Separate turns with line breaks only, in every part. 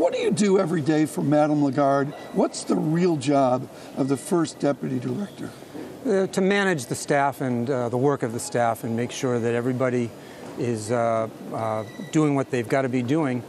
What do you do every day for Madame Lagarde? What's the real job of the first deputy director?
To manage the staff and the work of the staff and make sure that everybody is doing what they've got to be doing,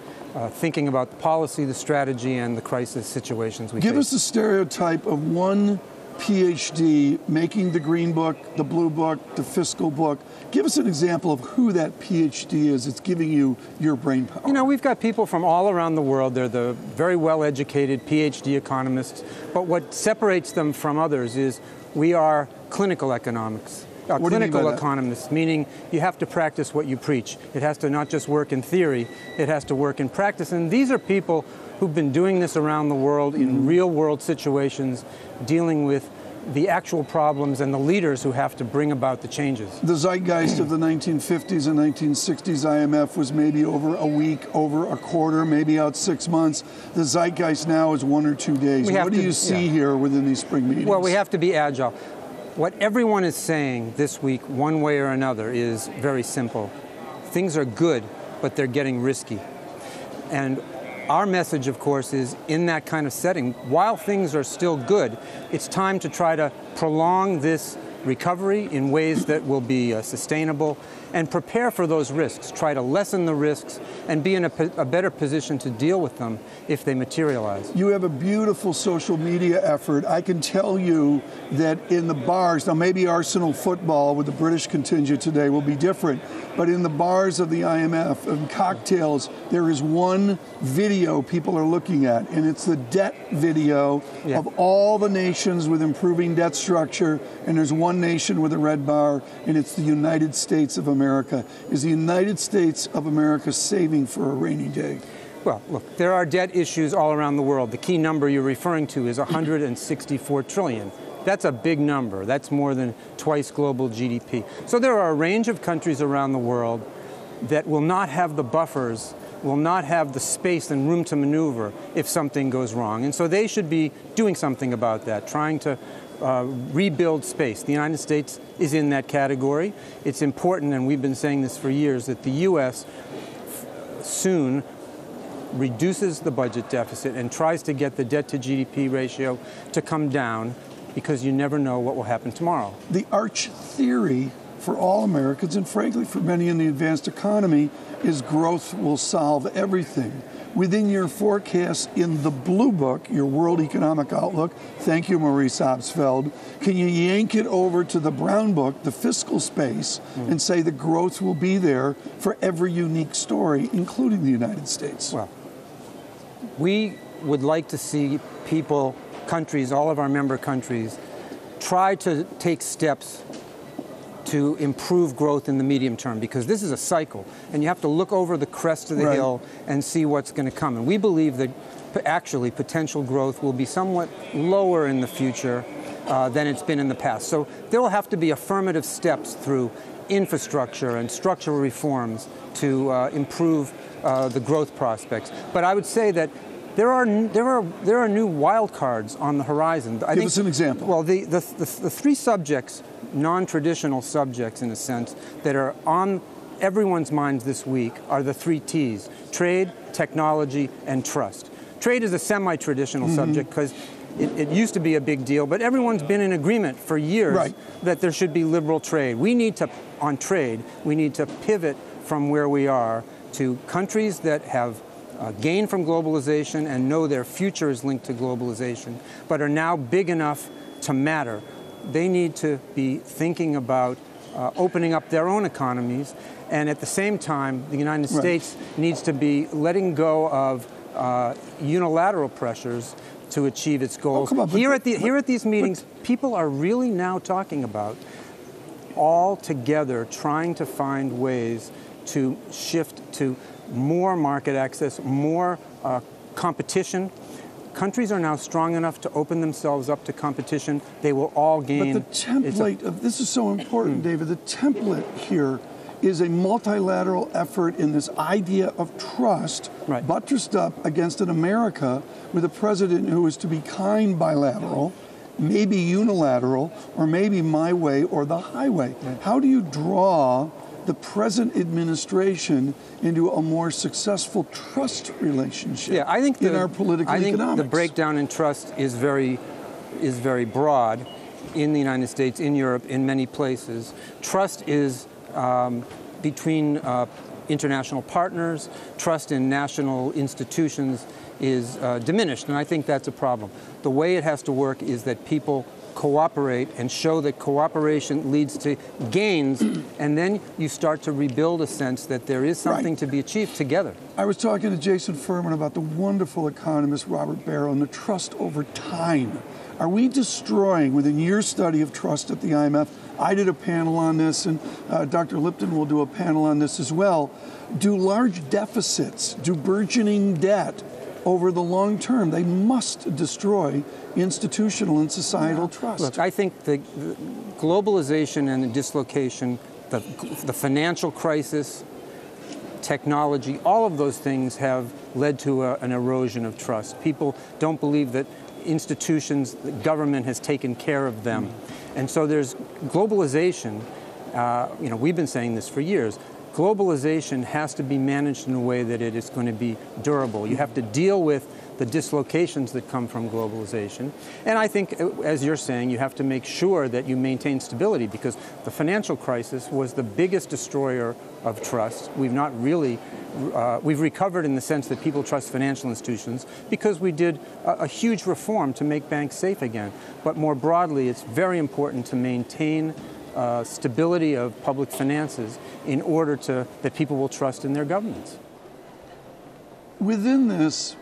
thinking about the policy, the strategy, and the crisis situations we face.
Give us the stereotype of one PhD making the Green Book, the Blue Book, the Fiscal Book. Give us an example of who that PhD is. It's giving you your brain power.
You know, we've got people from all around the world. They're the very well-educated PhD economists. But what separates them from others is we are clinical economics. Clinical economists, meaning you have to practice what you preach. It has to not just work in theory, it has to work in practice. And these are people who've been doing this around the world in real-world situations, dealing with the actual problems and the leaders who have to bring about the changes.
The zeitgeist of the 1950s and 1960s IMF was maybe over a week, over a quarter, maybe out 6 months. The zeitgeist now is 1 or 2 days. What do you see here within these spring meetings?
Well, we have to be agile. What everyone is saying this week, one way or another, is very simple. Things are good, but they're getting risky. And our message, of course, is in that kind of setting, while things are still good, it's time to try to prolong this recovery in ways that will be sustainable and prepare for those risks, try to lessen the risks and be in a better position to deal with them if they materialize.
You have a beautiful social media effort. I can tell you that in the bars, now maybe Arsenal football with the British contingent today will be different, but in the bars of the IMF and cocktails, there is one video people are looking at, and it's the debt video of all the nations with improving debt structure, and there's one nation with a red bar, and it's the United States of America. Is the United States of America saving for a rainy day?
Well, look, there are debt issues all around the world. The key number you're referring to is 164 trillion. That's a big number. That's more than twice global GDP. So there are a range of countries around the world that will not have the buffers, will not have the space and room to maneuver if something goes wrong. And so they should be doing something about that, trying to rebuild space. The United States is in that category. It's important, and we've been saying this for years, that the U.S. soon reduces the budget deficit and tries to get the debt to GDP ratio to come down, because you never know what will happen tomorrow.
The arch theory for all Americans, and frankly for many in the advanced economy, is growth will solve everything. Within your forecast in the Blue Book, your World Economic Outlook, thank you, Maurice Obstfeld, can you yank it over to the Brown Book, the fiscal space, and say the growth will be there for every unique story, including the United States?
Well, we would like to see people, countries, all of our member countries, try to take steps to improve growth in the medium term, because this is a cycle, and you have to look over the crest of the hill and see what's going to come. And we believe that actually potential growth will be somewhat lower in the future than it's been in the past. So there will have to be affirmative steps through infrastructure and structural reforms to improve the growth prospects. But I would say that there are new wild cards on the horizon.
Give us an example.
Well, the three subjects, non-traditional subjects in a sense, that are on everyone's minds this week are the three T's: trade, technology, and trust. Trade is a semi-traditional subject because it used to be a big deal, but everyone's been in agreement for years that there should be liberal trade. We need to, on trade, we need to pivot from where we are to countries that have gained from globalization and know their future is linked to globalization, but are now big enough to matter. They need to be thinking about opening up their own economies, and at the same time, the United States needs to be letting go of unilateral pressures to achieve its goals. Here at these meetings, people are really now talking about all together trying to find ways to shift to more market access, more competition. Countries are now strong enough to open themselves up to competition. They will all gain.
But the template of this is so important, David. The template here is a multilateral effort in this idea of trust, buttressed up against an America with a president who is to be kind bilateral, maybe unilateral, or maybe my way or the highway. How do you draw the present administration into a more successful trust relationship in our political economics.
I think the breakdown in trust is very broad in the United States, in Europe, in many places. Trust is between international partners. Trust in national institutions is diminished, and I think that's a problem. The way it has to work is that people cooperate and show that cooperation leads to gains, and then you start to rebuild a sense that there is something to be achieved together.
I was talking to Jason Furman about the wonderful economist Robert Barrow and the trust over time. Are we destroying, within your study of trust at the IMF, I did a panel on this, and Dr. Lipton will do a panel on this as well, do large deficits, do burgeoning debt over the long term, they must destroy institutional and societal trust?
Look, I think the globalization and the dislocation, the financial crisis, technology, all of those things have led to an erosion of trust. People don't believe that institutions, the government has taken care of them. And so there's globalization. We've been saying this for years. Globalization has to be managed in a way that it is going to be durable. You have to deal with the dislocations that come from globalization. And I think, as you're saying, you have to make sure that you maintain stability, because the financial crisis was the biggest destroyer of trust. We've not really, we've recovered in the sense that people trust financial institutions because we did a huge reform to make banks safe again. But more broadly, it's very important to maintain stability of public finances in order that people will trust in their governments.
Within this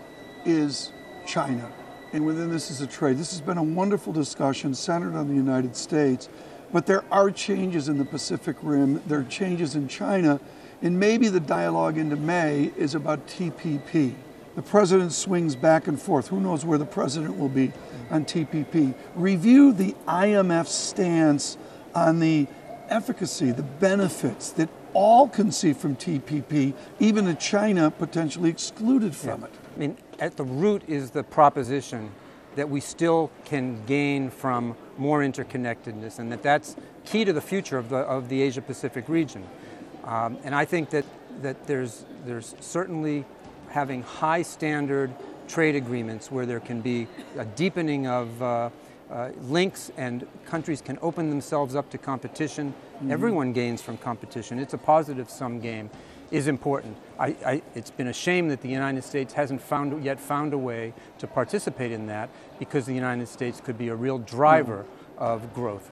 is China, and within this is a trade. This has been a wonderful discussion centered on the United States, but there are changes in the Pacific Rim, there are changes in China, and maybe the dialogue into May is about TPP. The president swings back and forth. Who knows where the president will be on TPP? Review the IMF stance on the efficacy, the benefits that all can see from TPP, even a China potentially excluded from it.
I mean, at the root is the proposition that we still can gain from more interconnectedness, and that's key to the future of the Asia-Pacific region. And I think that there's certainly having high standard trade agreements where there can be a deepening of links and countries can open themselves up to competition. Everyone gains from competition. It's a positive-sum game, is important. It's been a shame that the United States hasn't yet found a way to participate in that, because the United States could be a real driver of growth.